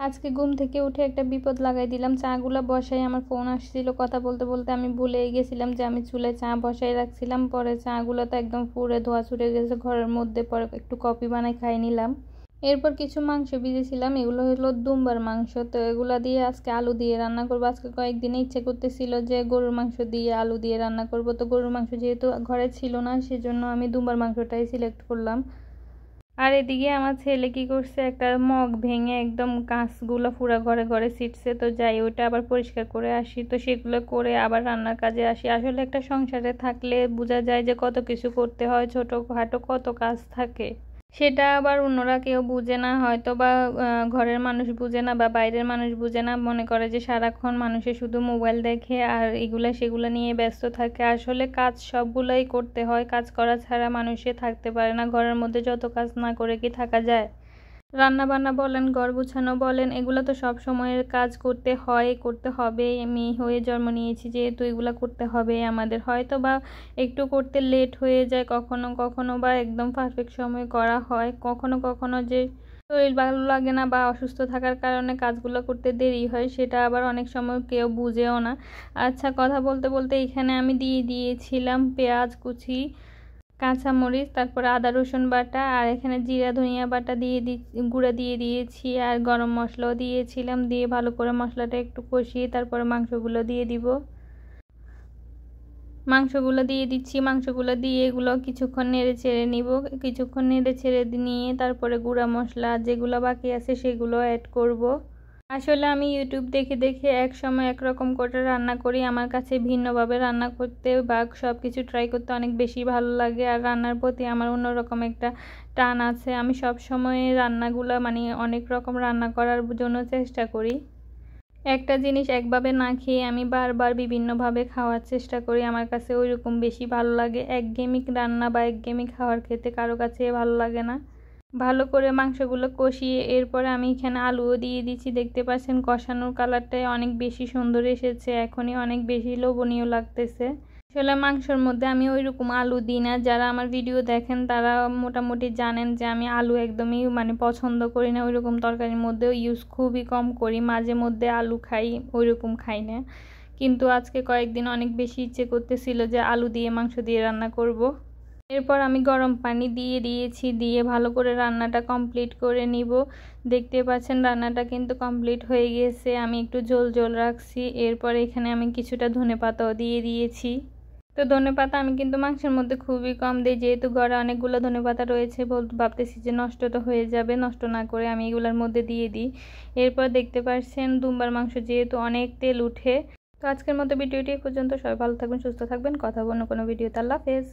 আজকে ঘুম থেকে উঠে একটা বিপদ লাগাই দিলাম। চাগুলো বসাই আমার ফোন আসছিল, কথা বলতে বলতে আমি ভুলেই গেছিলাম যে আমি চুলায় চা বসাই রাখছিলাম। পরে চাগুলো তো একদম পুড়ে ধোয়া ছুটে গেছে ঘরের মধ্যে। পরে একটু কফি বানাই খাই নিলাম। এরপর কিছু মাংস ভিজেছিলাম, এগুলো হলো দুম্বার মাংস। তো এগুলো দিয়ে আজকে আলু দিয়ে রান্না করবো। আজকে কয়েকদিনে ইচ্ছে করতেছিল যে গরুর মাংস দিয়ে আলু দিয়ে রান্না করব। তো গরুর মাংস যেহেতু ঘরে ছিল না, সেজন্য আমি দুম্বার মাংসটাই সিলেক্ট করলাম। আর এদিকে আমার ছেলে কি করছে, একটা মগ ভেঙে একদম কাঁচগুলো পুরা ঘরে ঘরে ছিটছে। তো যাই ওইটা আবার পরিষ্কার করে আসি। তো সেগুলো করে আবার রান্নার কাজে আসি। আসলে একটা সংসারে থাকলে বোঝা যায় যে কত কিছু করতে হয়, ছোটোখাটো কত কাজ থাকে। সেটা আবার অন্যরা কেউ বুঝে না, হয়তো বা ঘরের মানুষ বুঝে না বা বাইরের মানুষ বুঝে না, মনে করে যে সারাক্ষণ মানুষে শুধু মোবাইল দেখে আর এগুলা সেগুলো নিয়ে ব্যস্ত থাকে। আসলে কাজ সবগুলোই করতে হয়, কাজ করা ছাড়া মানুষে থাকতে পারে না। ঘরের মধ্যে যত কাজ না করে কি থাকা যায়? রান্না বান্না বলেন, ঘর গুছানো বলেন, এগুলো তো সব সময়ের কাজ করতে হয়, করতে হবে। মেয়ে হয়ে জন্ম নিয়েছি যেহেতু এগুলো করতে হবে আমাদের। হয়তো বা একটু করতে লেট হয়ে যায়, কখনো কখনো বা একদম পারফেক্ট সময় করা হয়। কখনো কখনো যে শরীর ভালো লাগে না বা অসুস্থ থাকার কারণে কাজগুলো করতে দেরি হয়, সেটা আবার অনেক সময় কেউ বুঝেও না। আচ্ছা, কথা বলতে বলতে এখানে আমি দিয়ে দিয়েছিলাম পেঁয়াজ কুচি, কাঁচামরিচ, তারপরে আদা রসুন বাটা, আর এখানে জিরা ধনিয়া বাটা গুঁড়া দিয়ে দিয়েছি, আর গরম মশলাও দিয়েছিলাম। দিয়ে ভালো করে মশলাটা একটু কষিয়ে তারপরে মাংসগুলো দিয়ে দিব। মাংসগুলো দিয়ে দিচ্ছি। মাংসগুলো দিয়ে এগুলো কিছুক্ষণ নেড়ে ছেড়ে নিব। কিছুক্ষণ নেড়ে ছেড়ে নিয়ে তারপরে গুঁড়া মশলা যেগুলো বাকি আছে সেগুলো অ্যাড করব। আসলে আমি ইউটিউব দেখে দেখে এক সময় একরকম করে রান্না করি। আমার কাছে ভিন্নভাবে রান্না করতে বা সব কিছু ট্রাই করতে অনেক বেশি ভালো লাগে। আর রান্নার প্রতি আমার অন্যরকম একটা টান আছে। আমি সব সময় রান্নাগুলো অনেক রকম রান্না করার জন্য চেষ্টা করি। একটা জিনিস একভাবে না খেয়ে আমি বারবার বিভিন্নভাবে খাওয়ার চেষ্টা করি। আমার কাছে ওইরকম বেশি ভালো লাগে। একঘেয়েমি রান্না বা একঘেয়েমি খাওয়ার খেতে কারো কাছে ভালো লাগে না। ভালো করে মাংসগুলো কষিয়ে এরপরে আমি এখানে আলুও দিয়ে দিচ্ছি। দেখতে পাচ্ছেন কষানোর কালারটাই অনেক বেশি সুন্দর এসেছে, এখনই অনেক বেশি লোভনীয় লাগতেছে। আসলে মাংসের মধ্যে আমি ওইরকম আলু দিই না। যারা আমার ভিডিও দেখেন তারা মোটামুটি জানেন যে আমি আলু একদমই পছন্দ করি না। ওইরকম তরকারির মধ্যেও ইউজ খুবই কম করি। মাঝে মধ্যে আলু খাই, ওইরকম খাই না। কিন্তু আজকে কয়েকদিন অনেক বেশি ইচ্ছে করতেছিল যে আলু দিয়ে মাংস দিয়ে রান্না করব। এরপর আমি গরম পানি দিয়ে দিয়েছি, দিয়ে ভালো করে রান্নাটা কমপ্লিট করে নিব। দেখতে পাচ্ছেন রান্নাটা কিন্তু কমপ্লিট হয়ে গেছে। আমি একটু ঝোল ঝোল রাখছি। এরপর এখানে আমি কিছুটা ধনেপাতাও দিয়ে দিয়েছি। তো ধনেপাতা আমি কিন্তু মাংসের মধ্যে খুবই কম দিই, যেহেতু ঘরে অনেকগুলো ধনেপাতা রয়েছে। ভাবতেছি যে নষ্ট তো হয়ে যাবে, নষ্ট না করে আমি এগুলোর মধ্যে দিয়ে দিই। এরপর দেখতে পাচ্ছেন দুম্বার মাংস যেহেতু অনেক তেল উঠে। তো আজকের মতো ভিডিওটি পর্যন্ত। সবাই ভালো থাকবেন, সুস্থ থাকবেন। কথা বলবো কোনো ভিডিওতে। আল্লাহ হাফেজ।